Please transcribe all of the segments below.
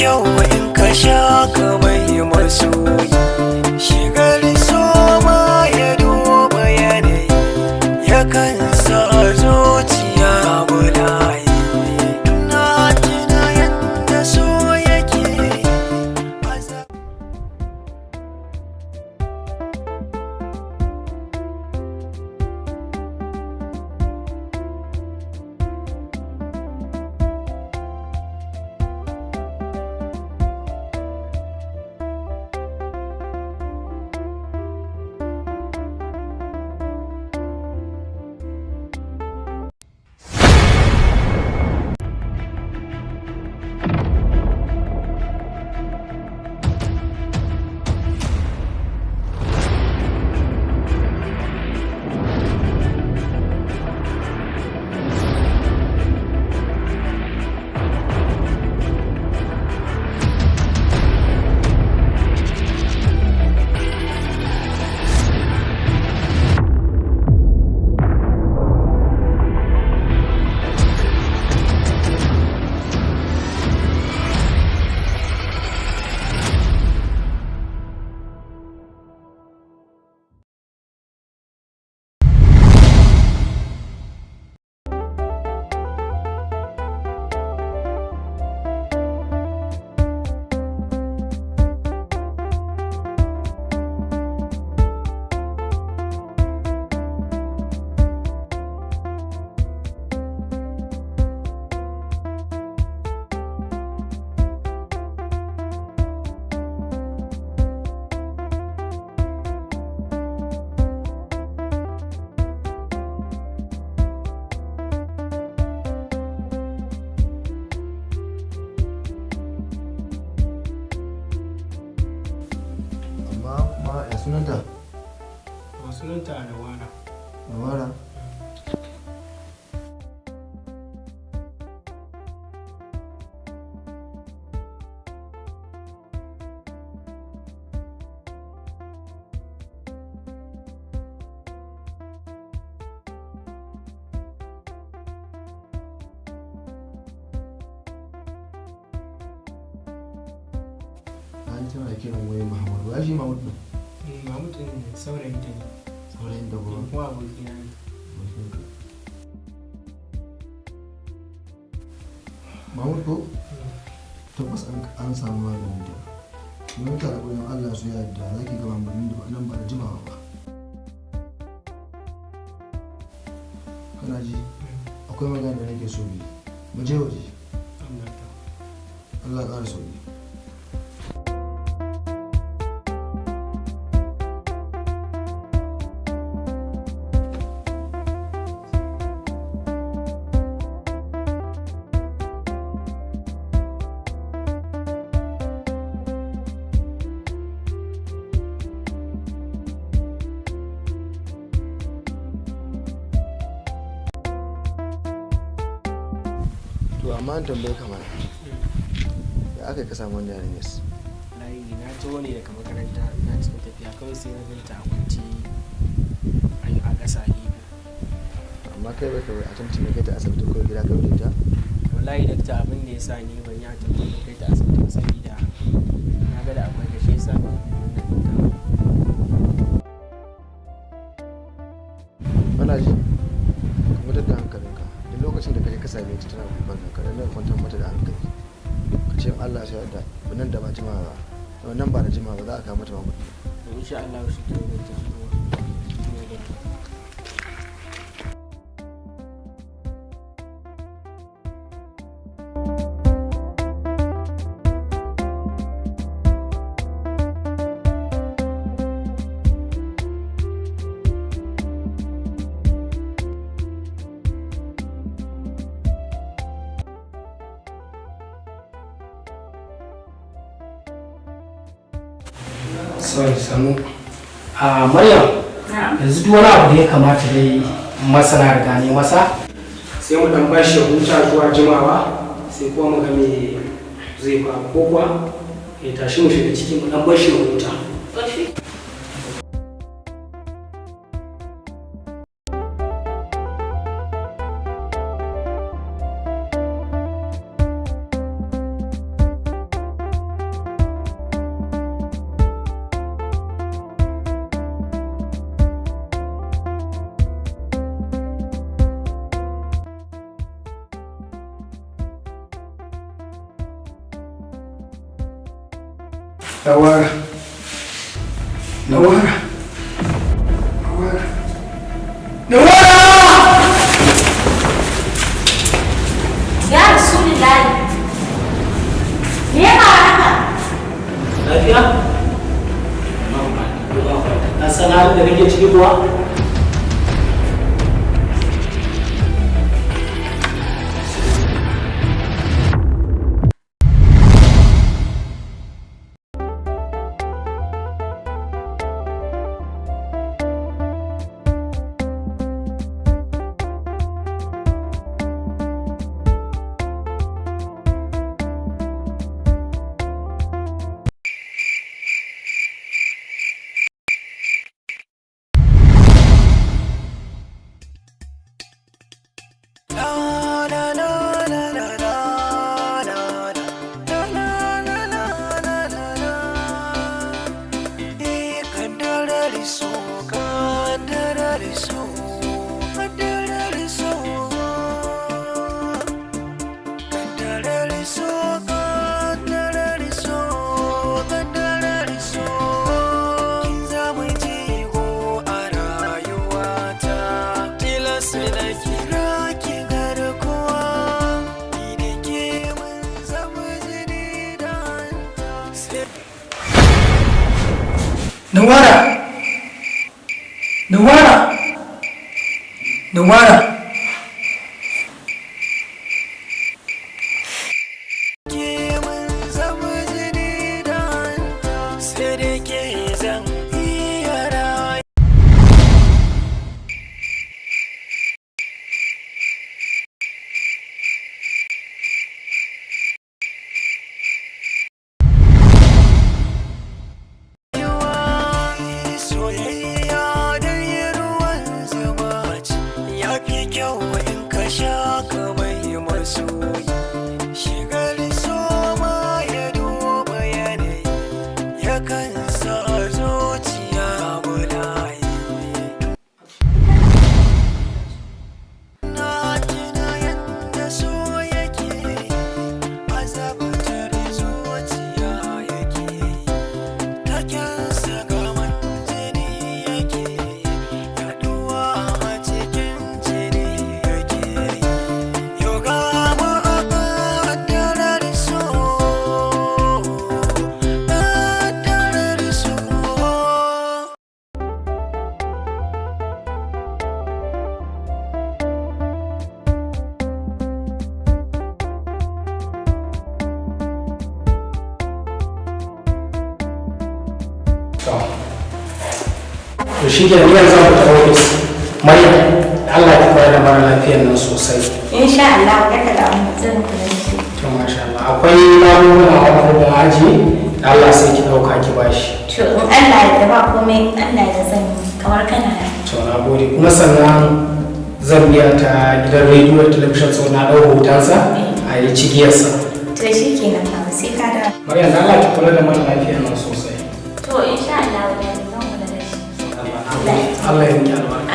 kyau in ka sha ka mai masoyi. Shigar soma ya duba yanayi, yakan sa zuciya bulayi. Na tuna yadda so yake sunanta? Sunanta Labarina. Labarina? An tana kiran wai Muhammadu. Wa shi Muhammadu? Mahmud saurayin ta ne. Saurayin da kuma? Kuma abokina ne. Mahmud ko? Tabbas an samu maganin ta. Mun tara gurin Allah su yadda za ki gaba mun da nan ba da jimawa ba. Kana ji? Akwai magana da nake so bi. Mu je waje. Allah ya ƙara sauki. To amma an tambaye kamar ya aka ka samu wannan yarinyar? Layi na taho ne daga makaranta ina cikin tafiya kawai sai na ganta a kwanci a ƙasa gefe. Amma kai bai kawai a tantin kai ta asibiti ko gida ka wuce ta? Wallahi dakta abin da ya sa ni ban yi a tantin kai ta asibiti ba saboda na ga da akwai kashe ya sa ban Bana ji ka mutar da hankalinka duk lokacin da kaje ka same ta tana kukan ka dan kwantar mata da hankali ka ce Allah ya yarda nan da ba jimawa ba nan ba da jimawa ba za a kawo mata mamutu insha Allah shi ke da ta Sanu a Maryam yanzu duk wani abu da ya kamata dai masana riga ne masa sai mu dan bashi huta zuwa jimawa sai kuma mu ga me zai faru ko kuwa ya tashi mu shiga cikin mu dan bashi huta. Nawara. Nawara. Nawara. Nawara! Ya Rasulullahi. Me ya haka? Lafiya? Na sanar da nake ciki kuwa? Nawara! Nawara! Nawara! To shi ke niyan zan fita ofis. Maryam, Allah ya kula da mara lafiyar nan sosai. Insha Allah ka da zan kula da shi. To masha Allah, akwai magunguna wanda da aji, Allah sai ki dauka ki bashi. To in Allah ya ba komai, Allah ya zan kamar kana da. To na gode. Kuma sannan zan biya ta gidan rediyo da talabijin sau na ɗau hotonsa a yi cigiyarsa. To shi kenan ba sai ka da. Maryam, Allah ki kula da mara lafiyar nan sosai. To insha Allah zan kula da shi. Allah ya miki albarka.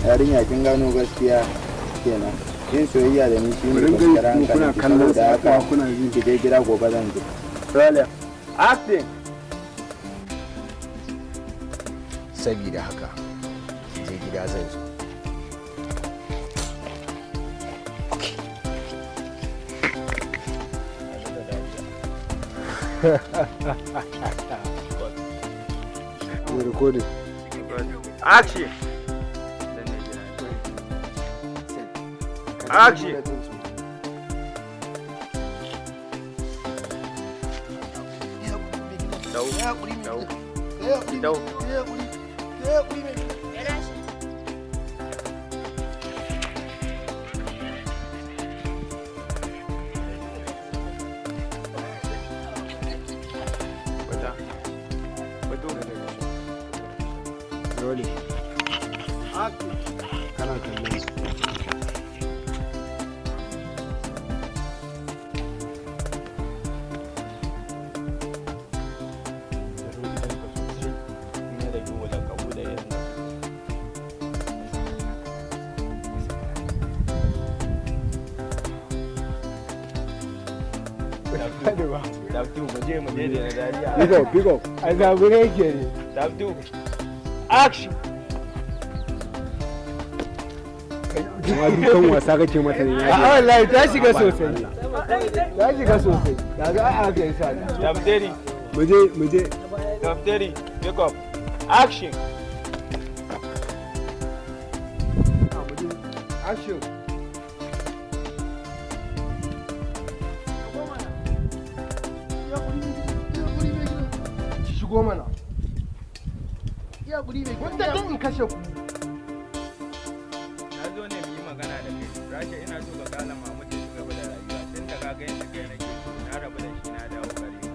yarinya kin gano gaskiya kenan yin soyayya da ni shine gaskiyar hankali da haka kuna jin ki je gida gobe zan je Sale acting sabida haka je gida zan zo We're recording. Action! Action! hakuri mai gida kai hakuri kai hakuri kai hakuri mai gida Dole. Kana kallon su. Pick up. I zabure ke ne. Dabdu. Action. Kuma dukan wasa kake mata ne. A wallahi ta shiga sosai. Ta shiga sosai. Daga ai aka yi sa. Dabderi. Muje. Dabderi. Pick up. Action. Action. Shigo mana. Ya guri mai wanda dan in kashe ku. Na zo ne mu yi magana da kai. Rasha ina so ka gane Mahmud ya ci gaba da rayuwa. Tun da ka ga yadda kai nake so na rabu da shi na dawo gare ka.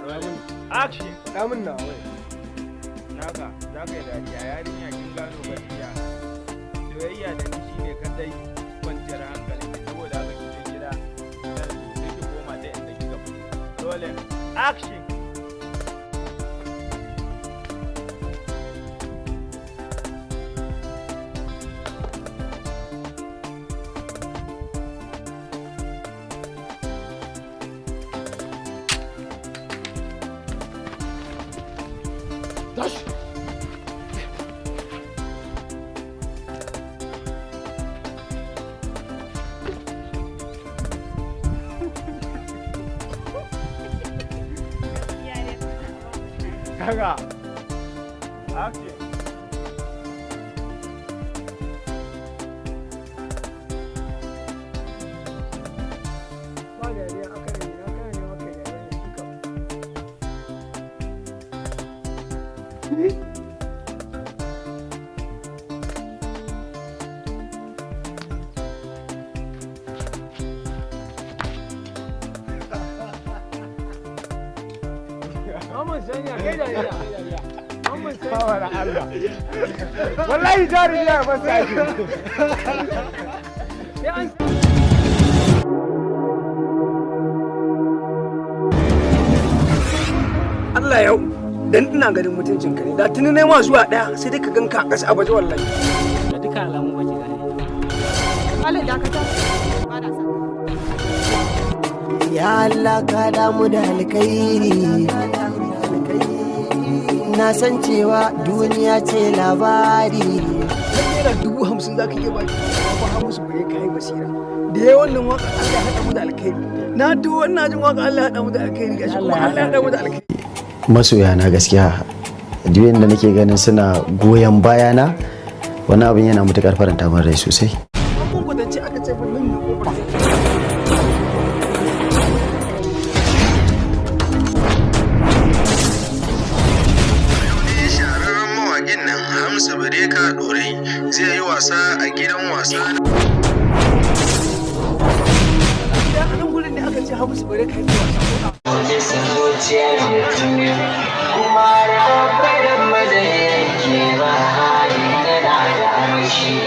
Rolling. Action. Damun na wai. Naka za ka yi dariya yarinya kin gano gaskiya. Soyayya da ni shine kadai kwanciyar hankali saboda haka kike gida. Sai ki koma da inda kika fito. Rolling. Action. Kaga. Action. Wallahi jari ya masa shi. Allah yau dan ina ganin mutuncin ka ne da tuni ne ma zuwa daya sai dai ka ganka a ƙasa a baje wallahi. Da duka alamu ba ki gane. Malam da ka ta ba da saka. Ya Allah ka damu da alkhairi, na san cewa duniya ce labari. Naira 50,000 za ka iya baki ba ha musu bare kai basira da yayi wannan waka Allah ya hada mu da alkhairi. Na to wannan jin waka Allah ya hada mu da alkhairi gashi kuma Allah ya hada mu da alkhairi. Masoya na gaskiya duk yanda nake ganin suna goyon bayana wani abin yana mutukar faranta min rai sosai. Mun gudance aka ce ban nan ne kofar. Hamza Bareka Dorai zai yi wasa a gidan wasa. Ya nan gurin ne aka ce Hamza Bareka yi wasa. Kuma ya fara maza yake ba hali na da armashi.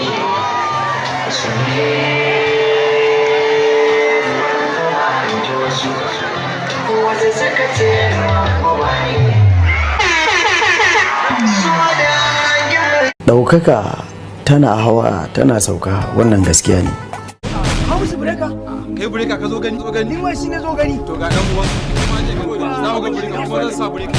Wasu suka ce ma wani. Ɗaukaka tana hawa tana sauka wannan gaskiya ne. Hamza Bareka? Kai bureka ka zo gani Ni ma shi ne zo gani. to ga dan uwan kuma je ka gode za mu ga bureka kuma zan sa bureka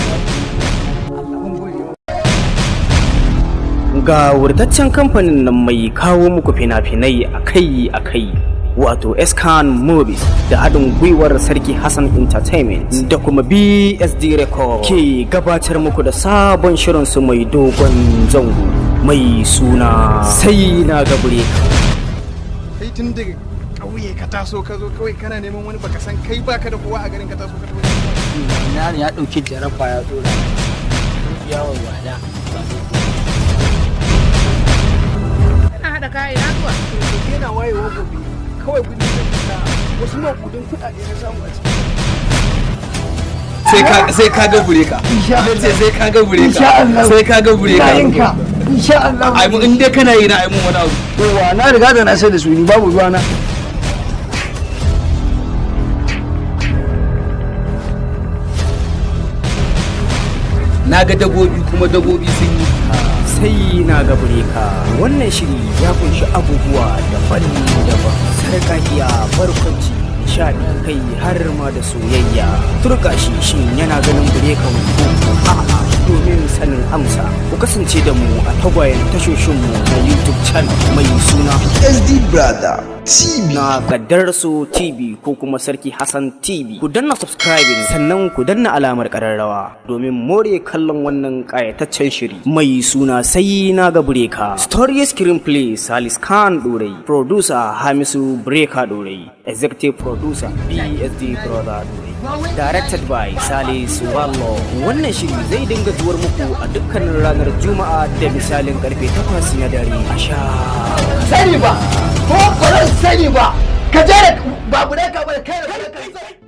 ga wurtaccen kamfanin nan mai kawo muku fina-finai akai-akai wato Scan Movies da haɗin gwiwar Sarki Hassan Entertainment da kuma BSD Record ke gabatar muku da sabon shirinsu mai dogon zango mai suna sai na ga bureka. kai tun daga ƙauye ka taso ka zo kawai kana neman wani baka san kai baka da kowa a garin ka taso ka taso na ya dauki jaraba ya dora yawon wada ba Ana haɗa kayan yaduwa. Yana wayewa gobe kawai kudi da wasu makudin kuɗaɗe na samu a ciki. sai ka ga bureka sai ka ga bureka sai ka ga bureka insha Allah ai mu inda kana yi na ai mun wani abu yawa na riga da na sai da su ni babu ruwa na ga dabobi kuma dabobi sun yi sai na ga bureka. Wannan shiri ya kunshi abubuwa daban-daban, sarƙaƙiya, barkwanci, nishaɗi, kai har ma da soyayya. Turka shi shin yana ganin bureka ko a'a? Domin sanin amsa ku kasance da mu a tagwayen tashoshinmu na YouTube channel mai suna SD Brother TV na Kaddarar TV ko kuma Sarki Hassan TV. Ku danna subscribing sannan ku danna alamar kararrawa domin more kallon wannan kayataccen shiri mai suna sai na ga bureka. Story screenplay Salis Khan Dorai, producer Hamisu Breka Dorai, executive producer BSD Brother Dorai, directed by Salis Wallo. Wannan shiri zai dinga zuwar muku a dukkanin ranar Juma'a da misalin karfe 8 na dare. Asha sani ba ko ba sani ba ka je babu ne ka ba kai